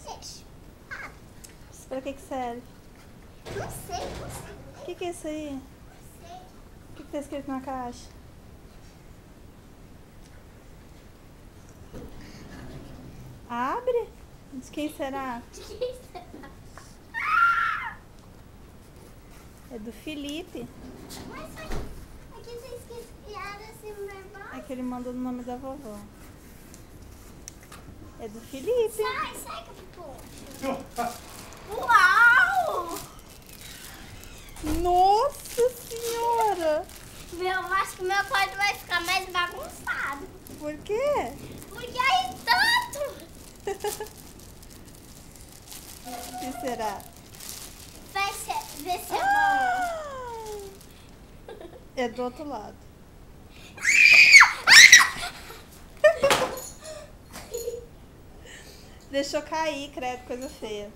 Deixa. Isso pra que serve? Não sei, não sei. O que é isso aí? Não sei. O que tá escrito na caixa? Abre? De quem será? É do Felipe. Mas aqui tá escrito piada assim, normal. É que ele mandou no nome da vovó. É do Felipe. Sai, Capitão. Uau! Nossa senhora! Eu acho que meu quarto vai ficar mais bagunçado. Por quê? Porque aí tanto. O que será? Vai ser, ver se é bom. Ah! É do outro lado. Deixou cair, credo, coisa feia.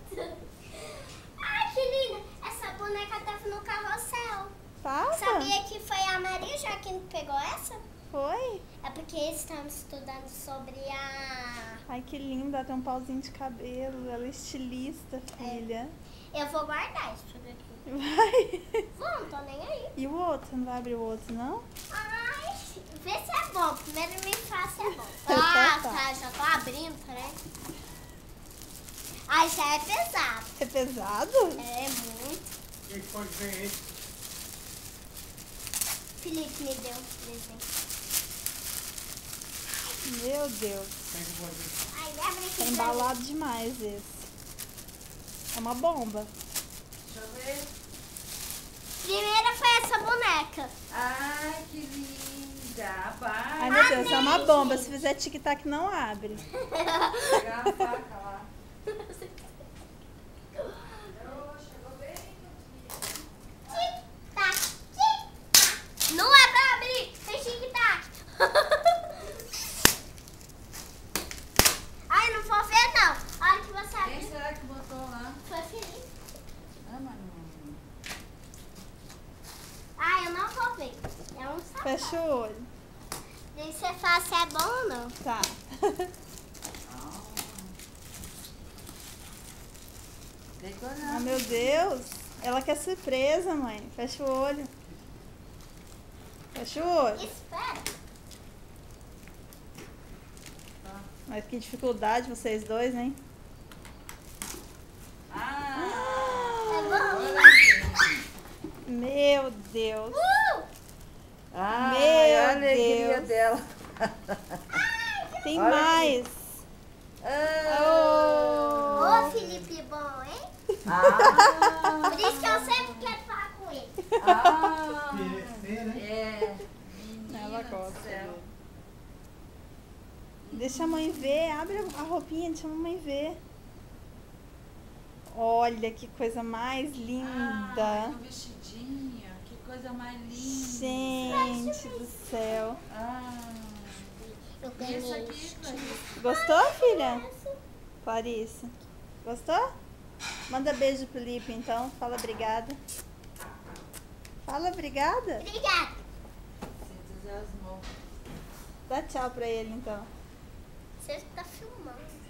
Ai, que linda. Essa boneca tava no carrossel. Tava? Sabia que foi a Maria Joaquim que pegou essa? Foi? É porque eles estavam estudando sobre a... Ai, que linda, ela tem um pauzinho de cabelo. Ela é estilista, filha. Eu vou guardar isso tudo aqui. Vai. Não tô nem aí. E o outro? Não vai abrir o outro, não? Ai, vê se é bom. Primeiro me fala se é bom. Então Ah, tá. tá. Já tô abrindo, né? Ai, já é pesado. É pesado? É muito. O que pode ser esse? Felipe me deu um presente. Meu Deus. Tem que pode ser. Ai, abre aqui. Tá pra mim. embalado demais esse. É uma bomba. Deixa eu ver. Primeira foi essa boneca. Ai, que linda. A Ai, Barbie. meu Deus, é uma nem, bomba. gente. Se fizer tic-tac, não abre. Pegar a faca lá. Chegou bem. Tic-tac, tic-tac. Não é pra abrir. Tem tic-tac. Ai, não vou ver, não. A hora que você Quem abrir. será que botou lá? Foi Felipe. Ah, mas não. Ai, eu não vou ver. É um sapato. Fecha o olho. Daí você fala se é bom ou não. Tá. Ah, Decorando. meu Deus. Ela quer surpresa, mãe. Fecha o olho. Fecha o olho. Espera. Mas que dificuldade vocês dois, hein? Ah! É bom? Meu Deus. Ai, Meu a alegria Deus. dela. Tem Olha mais. Ah! Ô, Felipe bom, hein? Ah! Por isso que eu sempre quero falar com ele. Ah! Merecer, né? É. Ela Menina do gosta céu. dele. Deixa a mãe ver. Abre a roupinha, deixa a mamãe ver. Olha que coisa mais linda. Ai, um vestidinho. Que coisa mais linda. Gente do céu. Ah. Eu E esse aqui, Clarice? Gostou, filha? Clarice. Gostou? Manda beijo pro Lipe, então. Fala obrigada. Fala obrigada. Obrigada. Se entusiasmou. Dá tchau pra ele, então. Você tá filmando.